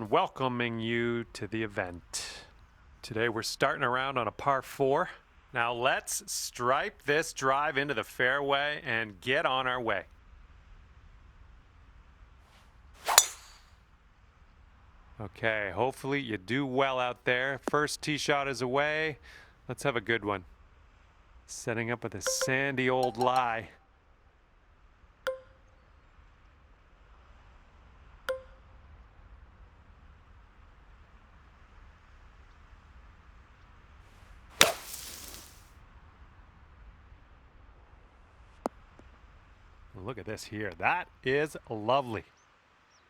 Welcoming you to the event. Today we're starting around on a par 4. Now let's stripe this drive into the fairway and get on our way. Okay, hopefully you do well out there. First tee shot is away. Let's have a good one. Setting up with a sandy old lie. Look at this here. That is lovely.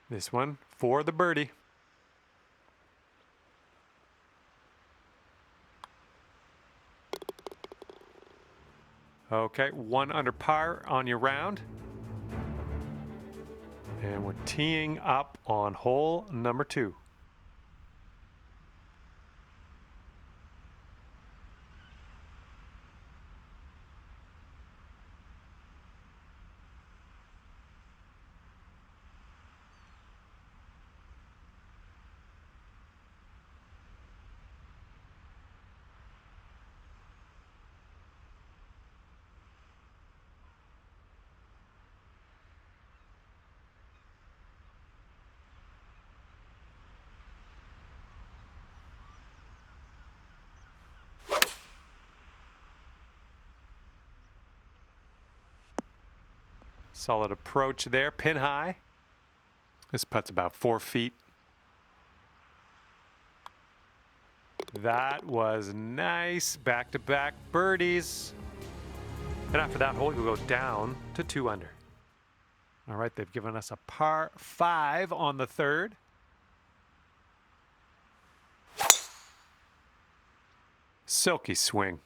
This one for the birdie. Okay, 1 under par on your round. And we're teeing up on hole number 2. Solid approach there, pin high. This putt's about 4 feet. That was nice. Back-to-back birdies. And after that hole, you'll go down to 2 under. All right, they've given us a par 5 on the 3rd. Silky swing.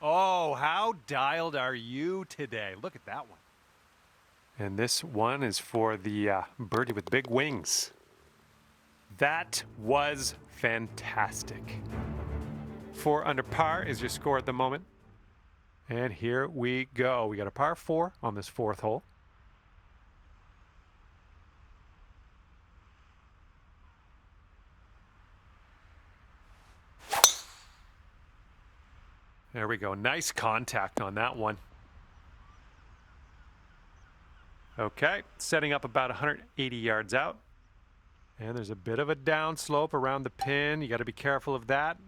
Oh, how dialed are you today? Look at that one. And this one is for the birdie with big wings. That was fantastic. 4 under par is your score at the moment. And here we go. We got a par 4 on this 4th hole. There we go. Nice contact on that one. Okay, setting up about 180 yards out. And there's a bit of a downslope around the pin. You got to be careful of that.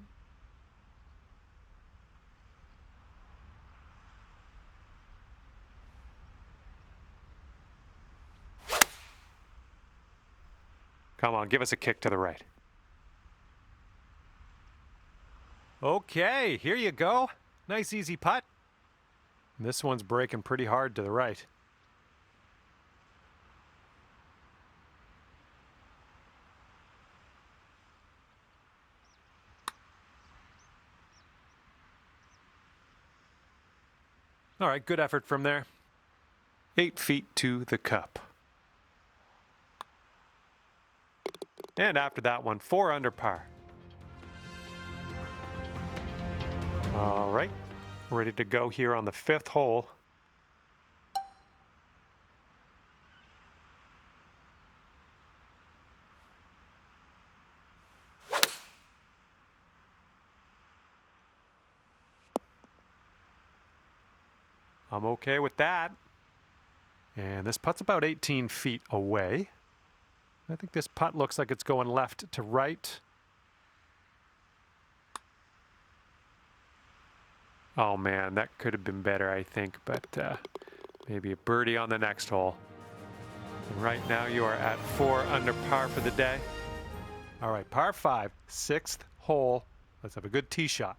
Come on, give us a kick to the right. Okay, here you go. Nice easy putt. This one's breaking pretty hard to the right. All right, good effort from there. 8 feet to the cup. And after that one, 4 under par. All right, ready to go here on the 5th hole. I'm okay with that. And this putt's about 18 feet away. I think this putt looks like it's going left to right. Oh man, that could have been better, I think, but maybe a birdie on the next hole. And right now you are at 4 under par for the day. All right, par 5, 6th hole. Let's have a good tee shot.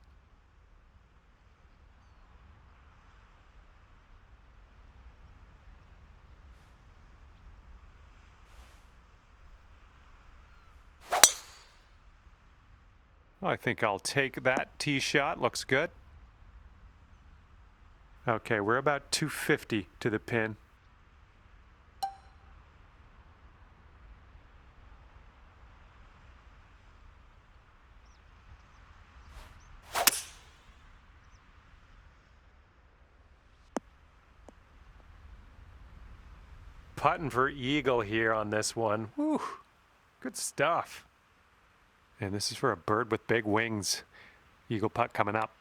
I think I'll take that tee shot. Looks good. Okay, we're about 250 to the pin. Putting for eagle here on this one. Woo, good stuff. And this is for a bird with big wings. Eagle putt coming up.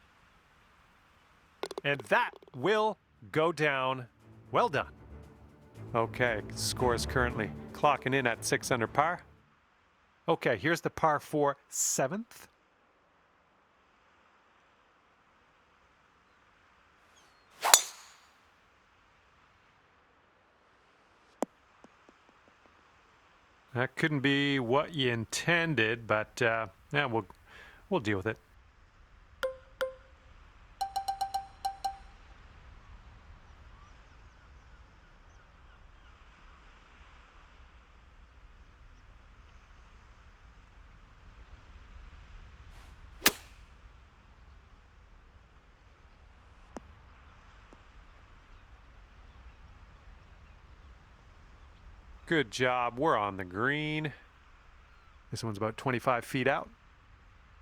And that will go down. Well done. Okay, score is currently clocking in at 6 under par. Okay, here's the par 4 7th. That couldn't be what you intended, but yeah, we'll deal with it. Good job. We're on the green. This one's about 25 feet out.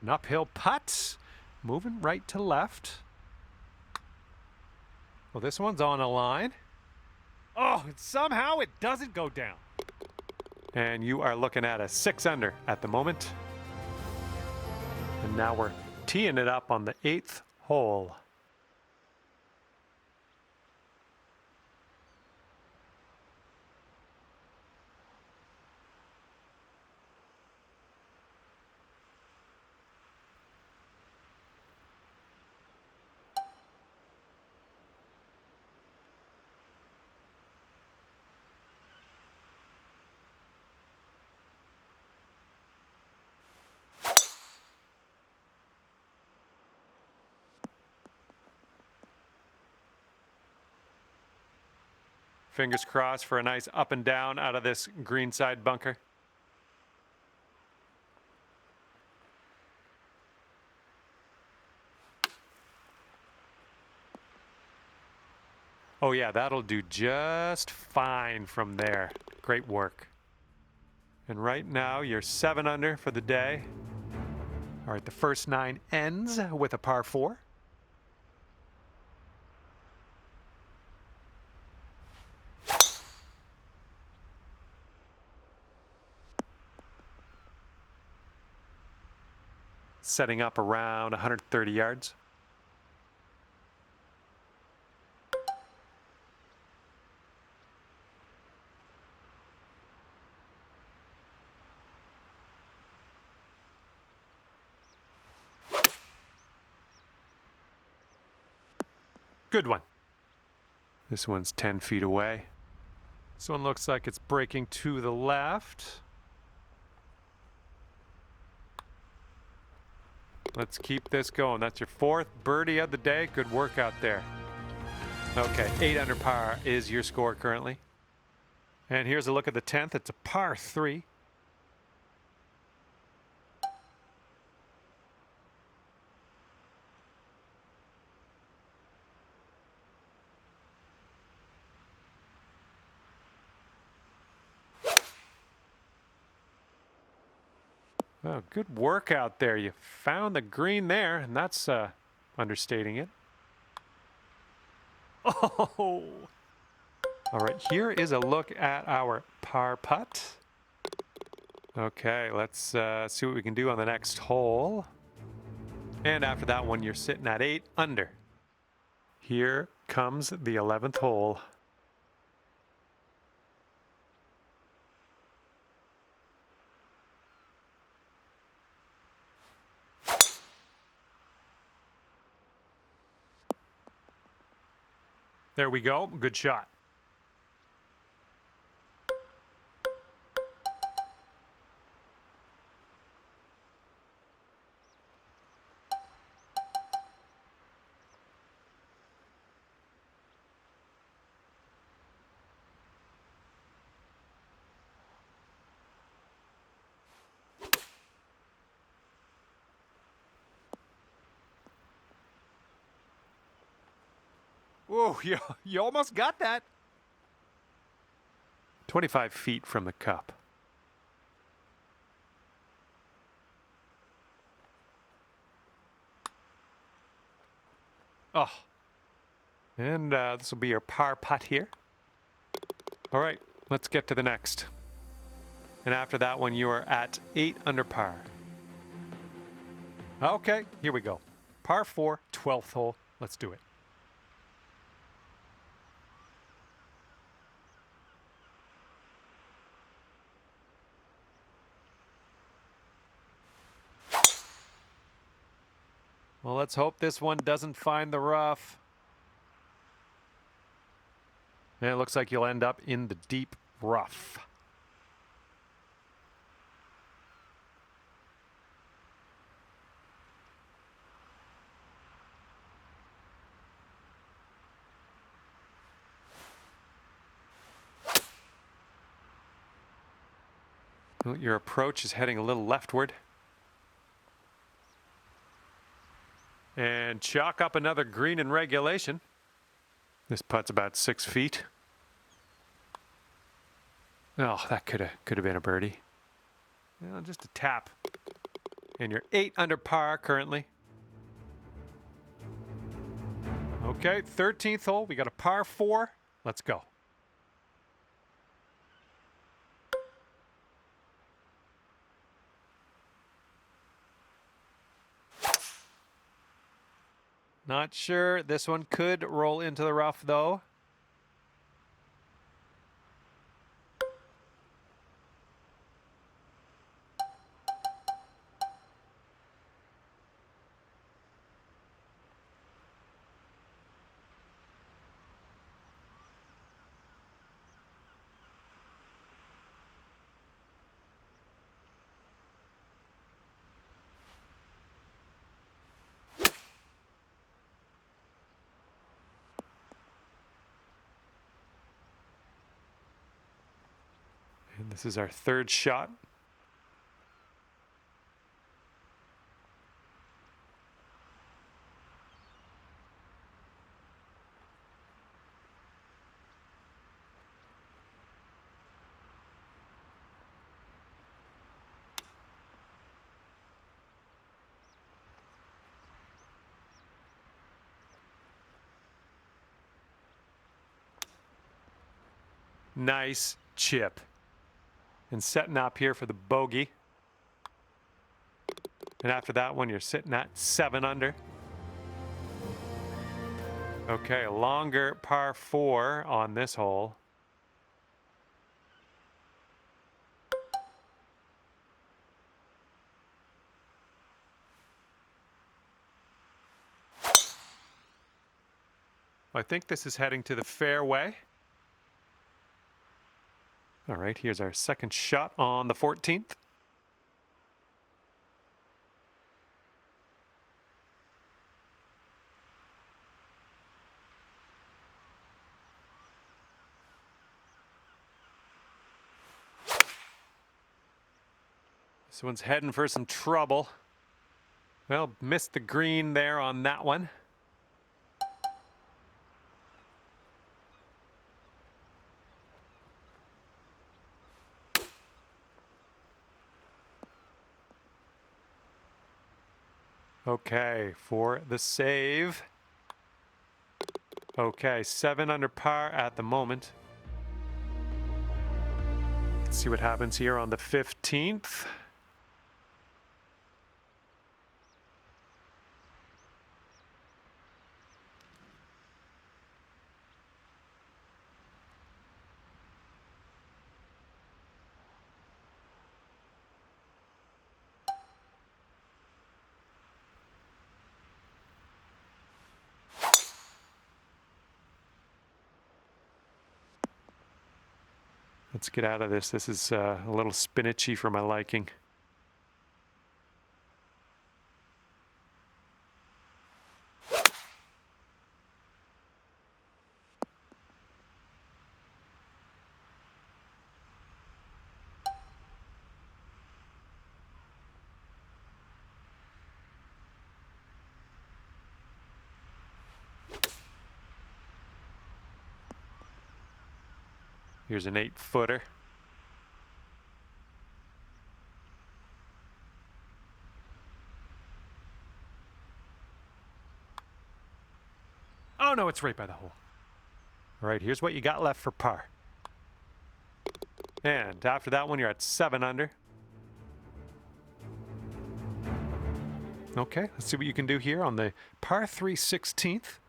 An uphill putt. Moving right to left. Well, this one's on a line. Oh, somehow it doesn't go down. And you are looking at a 6 under at the moment. And now we're teeing it up on the 8th hole. Fingers crossed for a nice up and down out of this greenside bunker. Oh yeah, that'll do just fine from there. Great work. And right now you're 7 under for the day. All right, the first 9 ends with a par 4. Setting up around 130 yards. Good one. This one's 10 feet away. This one looks like it's breaking to the left. Let's keep this going. That's your 4th birdie of the day. Good work out there. Okay, 8 under par is your score currently. And here's a look at the 10th. It's a par 3. Oh, good work out there. You found the green there, and that's understating it. Oh! All right, here is a look at our par putt. Okay, let's see what we can do on the next hole. And after that one, you're sitting at 8 under. Here comes the 11th hole. There we go. Good shot. Whoa, you almost got that. 25 feet from the cup. Oh. And this will be your par putt here. All right, let's get to the next. And after that one, you are at 8 under par. Okay, here we go. Par 4, 12th hole. Let's do it. Well, let's hope this one doesn't find the rough. And it looks like you'll end up in the deep rough. Well, your approach is heading a little leftward. And chalk up another green in regulation. This putt's about 6 feet. Oh, that could have been a birdie. Well, just a tap. And you're 8 under par currently. Okay, 13th hole. We got a par 4. Let's go. Not sure. This one could roll into the rough, though. And this is our third shot. Nice chip. And setting up here for the bogey. And after that one, you're sitting at 7 under. Okay, a longer par 4 on this hole. I think this is heading to the fairway. All right, here's our second shot on the 14th. This one's heading for some trouble. Well, missed the green there on that one. Okay, for the save. Okay, 7 under par at the moment. Let's see what happens here on the 15th. Let's get out of this. This is a little spinachy for my liking. Here's an 8-footer. Oh no, it's right by the hole. All right, here's what you got left for par. And after that one, you're at 7 under. Okay, let's see what you can do here on the par 3 16th.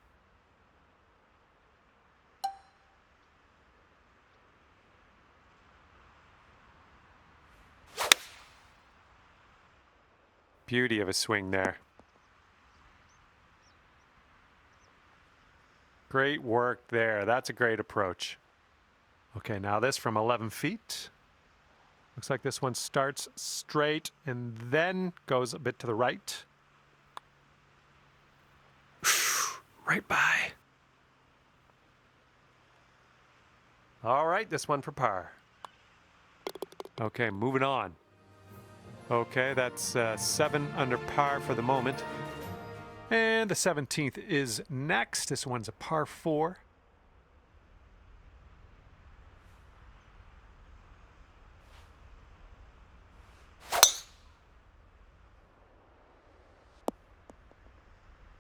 Beauty of a swing there. Great work there. That's a great approach. Okay, now this from 11 feet. Looks like this one starts straight and then goes a bit to the right. Right by. All right, this one for par. Okay, moving on. Okay, that's 7 under par for the moment. And the 17th is next. This one's a par 4.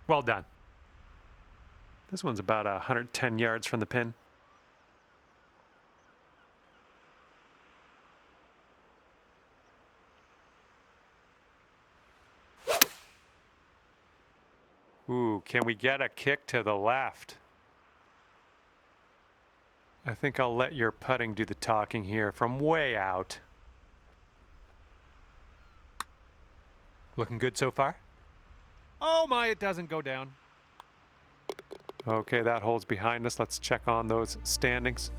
Well done. This one's about 110 yards from the pin. Ooh, can we get a kick to the left? I think I'll let your putting do the talking here from way out. Looking good so far? Oh my, it doesn't go down. Okay, that hole's behind us. Let's check on those standings.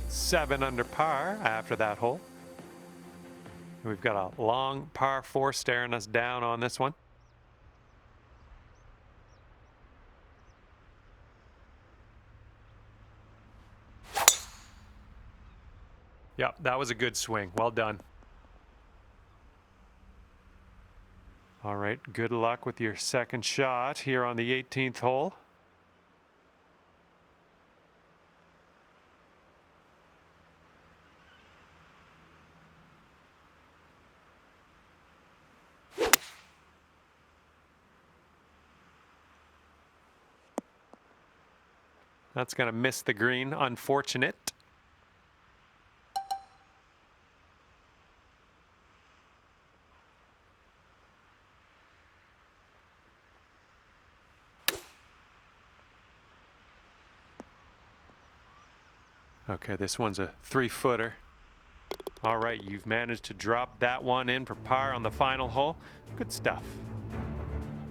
7 under par after that hole. We've got a long par 4 staring us down on this one. Yep, that was a good swing. Well done. All right, good luck with your second shot here on the 18th hole. That's going to miss the green. Unfortunate. Okay, this one's a 3-footer. All right, you've managed to drop that one in for par on the final hole. Good stuff.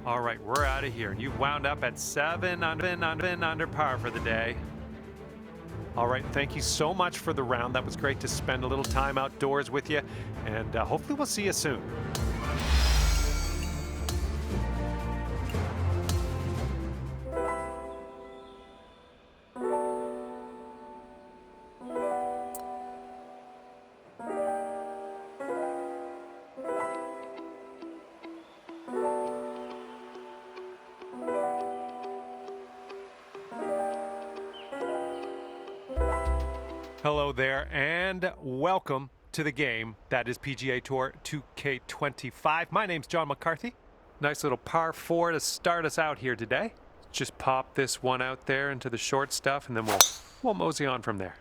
All right, we're out of here. You've wound up at 7 under par for the day. All right, thank you so much for the round. That was great to spend a little time outdoors with you, and hopefully we'll see you soon. Hello there, and welcome to the game that is PGA Tour 2K25. My name's John McCarthy. Nice little par 4 to start us out here today. Just pop this one out there into the short stuff, and then we'll mosey on from there.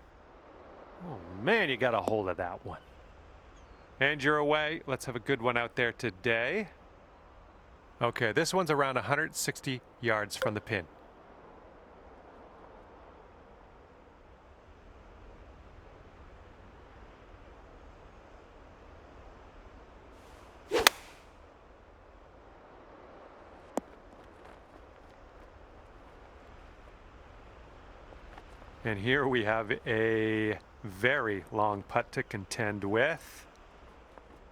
Oh man, you got a hold of that one. And you're away. Let's have a good one out there today. Okay, this one's around 160 yards from the pin. And here we have a very long putt to contend with.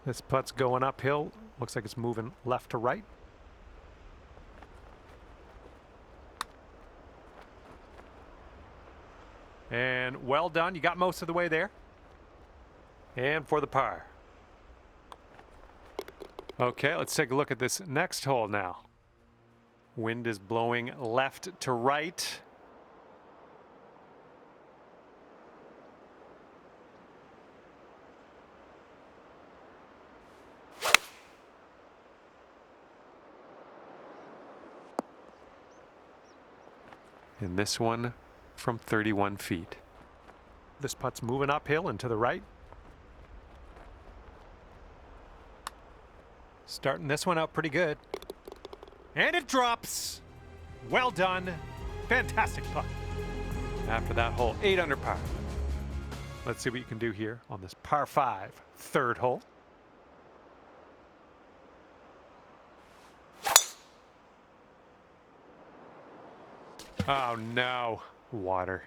This putt's going uphill. Looks like it's moving left to right. And well done. You got most of the way there. And for the par. Okay, let's take a look at this next hole now. Wind is blowing left to right. And this one from 31 feet. This putt's moving uphill and to the right. Starting this one out pretty good. And it drops. Well done. Fantastic putt. After that hole, 8 under par. Let's see what you can do here on this par 5, third hole. Oh no, water.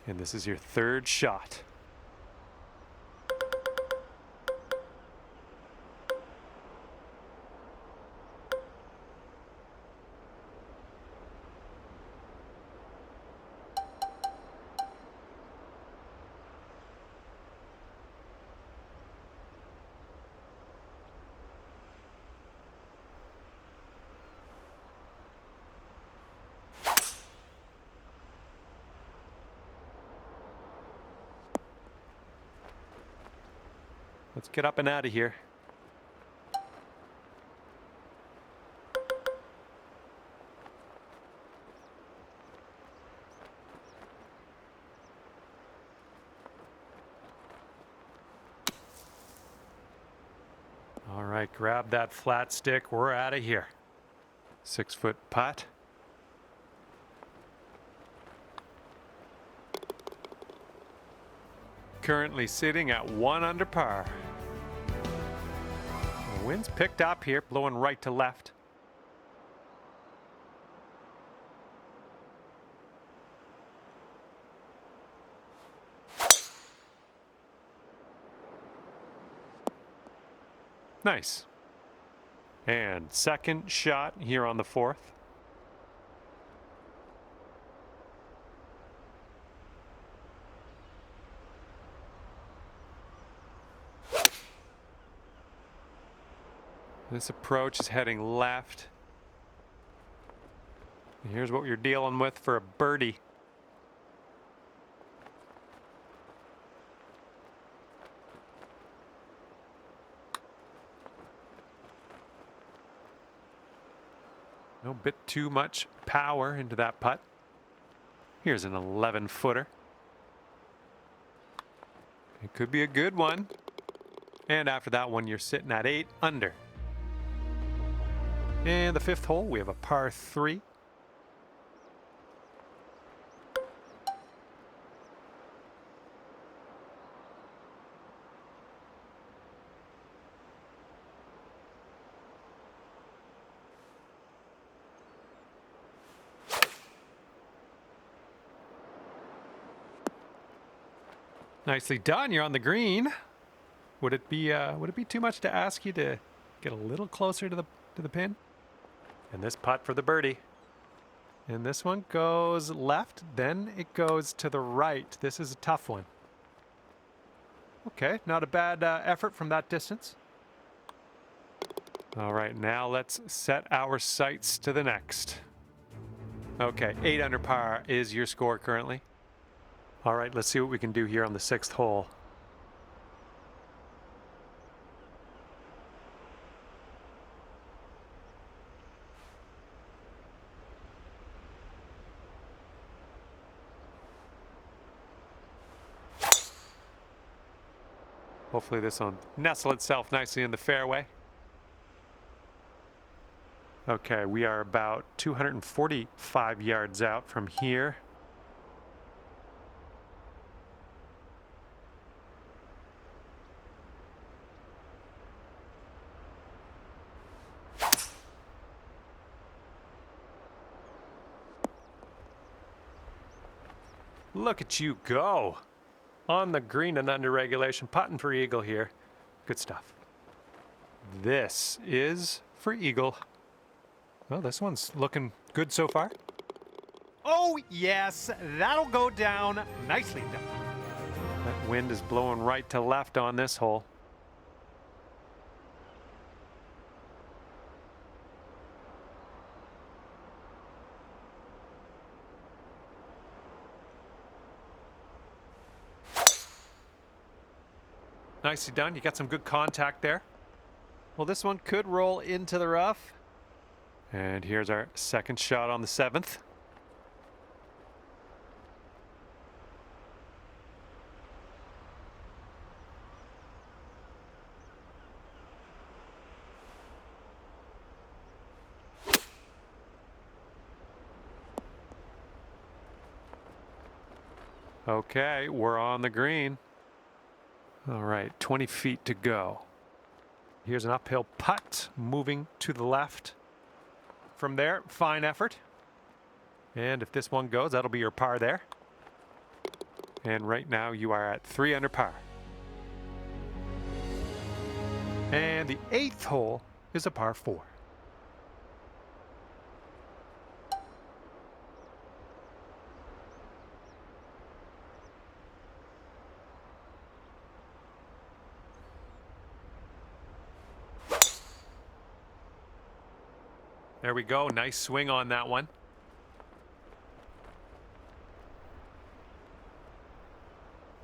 And this is your third shot. Let's get up and out of here. All right, grab that flat stick. We're out of here. 6-foot putt. Currently sitting at 1 under par. The wind's picked up here, blowing right to left. Nice. And second shot here on the 4th. This approach is heading left. And here's what you're dealing with for a birdie. A bit too much power into that putt. Here's an 11-footer. It could be a good one. And after that one, you're sitting at 8 under. And the 5th hole, we have a par 3. Nicely done. You're on the green. Would it be too much to ask you to get a little closer to the pin? And this putt for the birdie. And this one goes left, then it goes to the right. This is a tough one. Okay, not a bad effort from that distance. All right, now let's set our sights to the next. Okay, 8 under par is your score currently. All right, let's see what we can do here on the 6th hole. Hopefully this will nestle itself nicely in the fairway. Okay, we are about 245 yards out from here. Look at you go. On the green and under regulation, putting for eagle here. Good stuff. This is for eagle. Well, this one's looking good so far. Oh, yes, that'll go down. Nicely done. That wind is blowing right to left on this hole. Nicely done. You got some good contact there. Well, this one could roll into the rough. And here's our second shot on the 7th. Okay, we're on the green. All right, 20 feet to go. Here's an uphill putt moving to the left. From there, fine effort. And if this one goes, that'll be your par there. And right now you are at 3 under par. And the 8th hole is a par 4. There we go. Nice swing on that one.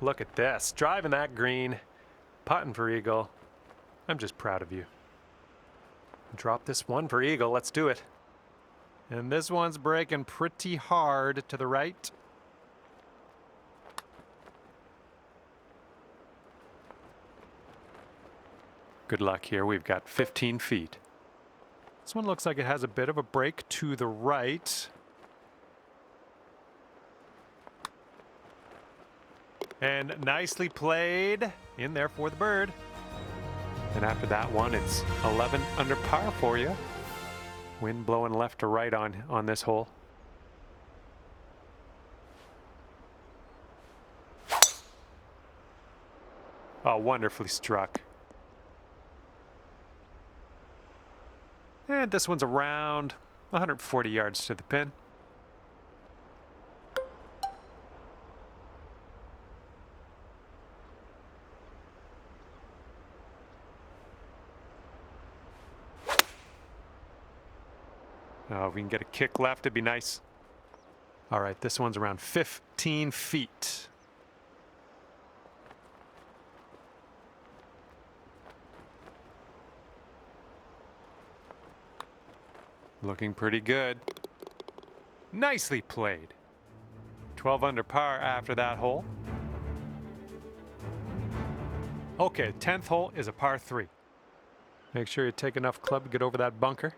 Look at this. Driving that green, putting for eagle. I'm just proud of you. Drop this one for eagle. Let's do it. And this one's breaking pretty hard to the right. Good luck here. We've got 15 feet. This one looks like it has a bit of a break to the right. And nicely played in there for the bird. And after that one, it's 11 under par for you. Wind blowing left to right on this hole. Oh, wonderfully struck. And this one's around 140 yards to the pin. Oh, if we can get a kick left, it'd be nice. All right, this one's around 15 feet. Looking pretty good. Nicely played. 12 under par after that hole. Okay, 10th hole is a par 3. Make sure you take enough club to get over that bunker.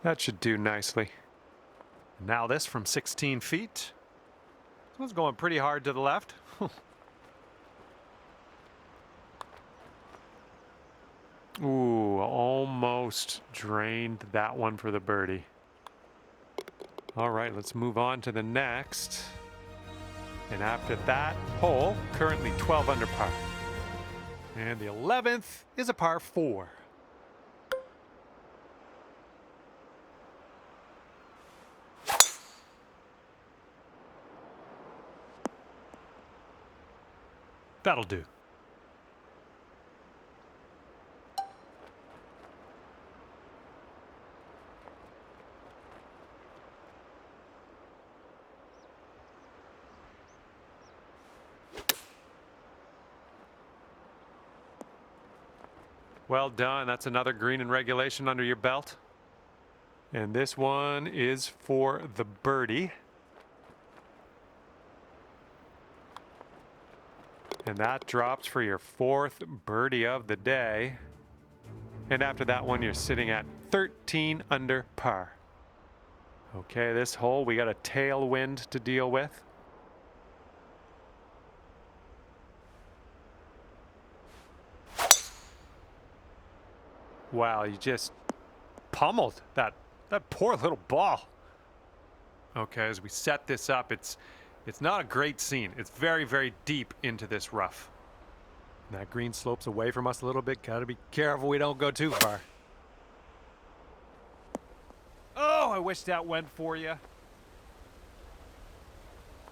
That should do nicely. Now this from 16 feet. This one's going pretty hard to the left. Ooh, almost drained that one for the birdie. All right, let's move on to the next. And after that hole, currently 12 under par. And the 11th is a par 4. That'll do. Well done. That's another green in regulation under your belt. And this one is for the birdie. And that drops for your 4th birdie of the day. And after that one, you're sitting at 13 under par. Okay, this hole, we got a tailwind to deal with. Wow, you just pummeled that poor little ball. Okay, as we set this up, it's not a great scene. It's very, very deep into this rough. That green slopes away from us a little bit. Gotta be careful we don't go too far. Oh, I wish that went for you.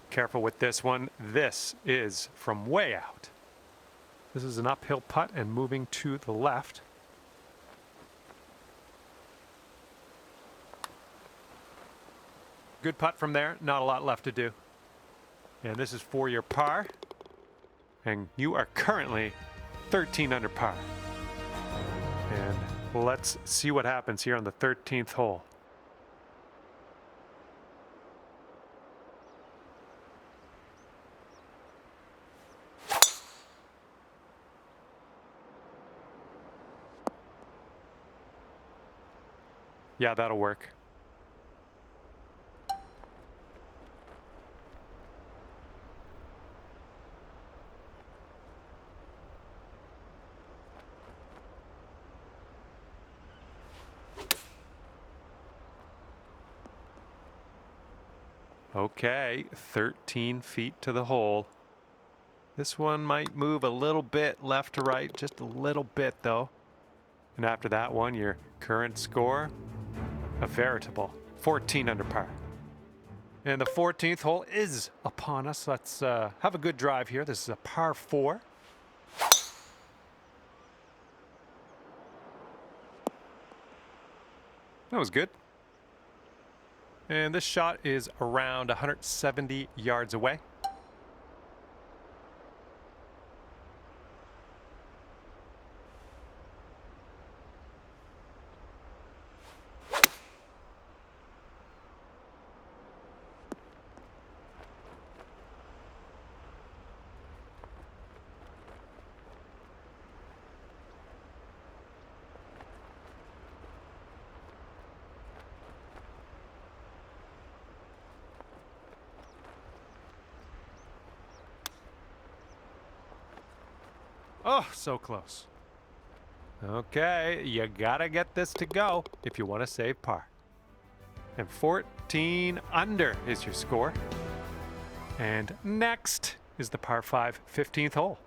Careful with this one. This is from way out. This is an uphill putt and moving to the left. Good putt from there, not a lot left to do. And this is for your par. And you are currently 13 under par. And let's see what happens here on the 13th hole. Yeah, that'll work. Okay, 13 feet to the hole. This one might move a little bit left to right, just a little bit though. And after that one, your current score, a veritable 14 under par. And the 14th hole is upon us. Let's have a good drive here. This is a par 4. That was good. And this shot is around 170 yards away. Oh, so close. Okay, you gotta get this to go if you want to save par. And 14 under is your score. And next is the par 5 15th hole.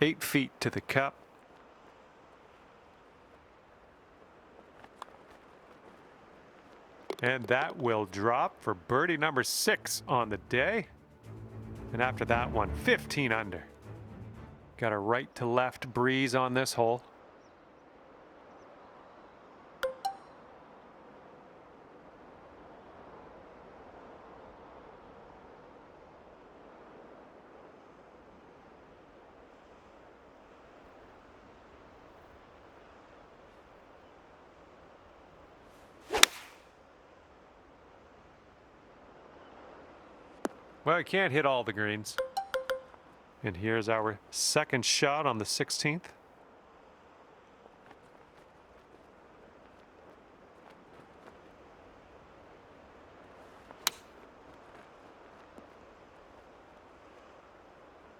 Eight feet to the cup. And that will drop for birdie number 6 on the day. And after that one, 15 under. Got a right to left breeze on this hole. Well, I can't hit all the greens. And here's our second shot on the 16th.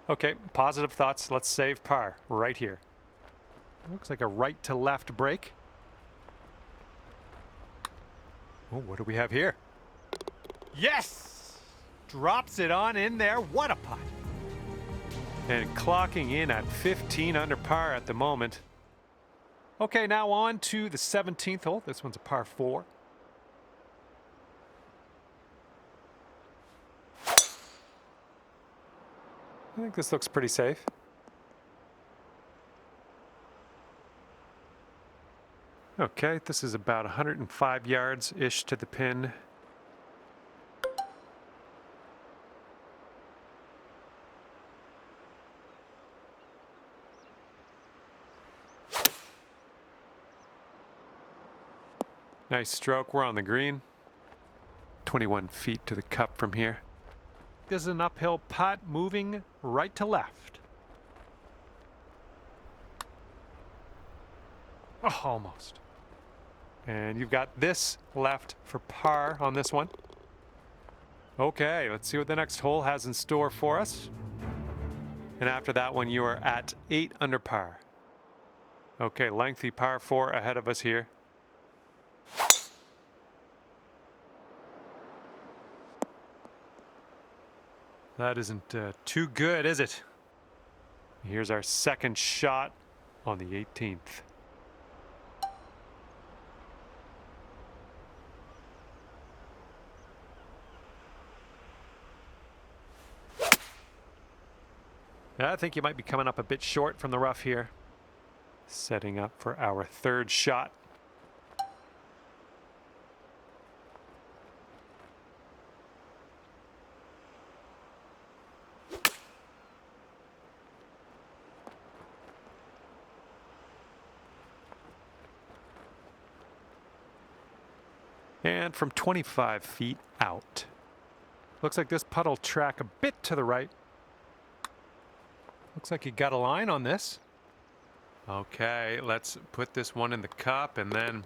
Okay, positive thoughts. Let's save par right here. Looks like a right to left break. Oh, what do we have here? Yes! Drops it on in there. What a putt. And clocking in at 15 under par at the moment. Okay, now on to the 17th hole. This one's a par 4. I think this looks pretty safe. Okay, this is about 105 yards-ish to the pin. Nice stroke. We're on the green. 21 feet to the cup from here. This is an uphill putt moving right to left. Oh, almost. And you've got this left for par on this one. Okay, let's see what the next hole has in store for us. And after that one, you are at 8 under par. Okay, lengthy par 4 ahead of us here. That isn't too good, is it? Here's our second shot on the 18th. I think you might be coming up a bit short from the rough here. Setting up for our third shot. And from 25 feet out. Looks like this putt will track a bit to the right. Looks like you got a line on this. Okay, let's put this one in the cup and then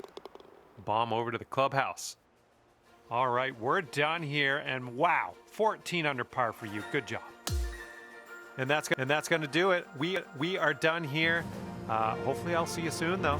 bomb over to the clubhouse. All right, we're done here, and wow, 14 under par for you. Good job. And that's going to do it. We are done here. Hopefully I'll see you soon, though.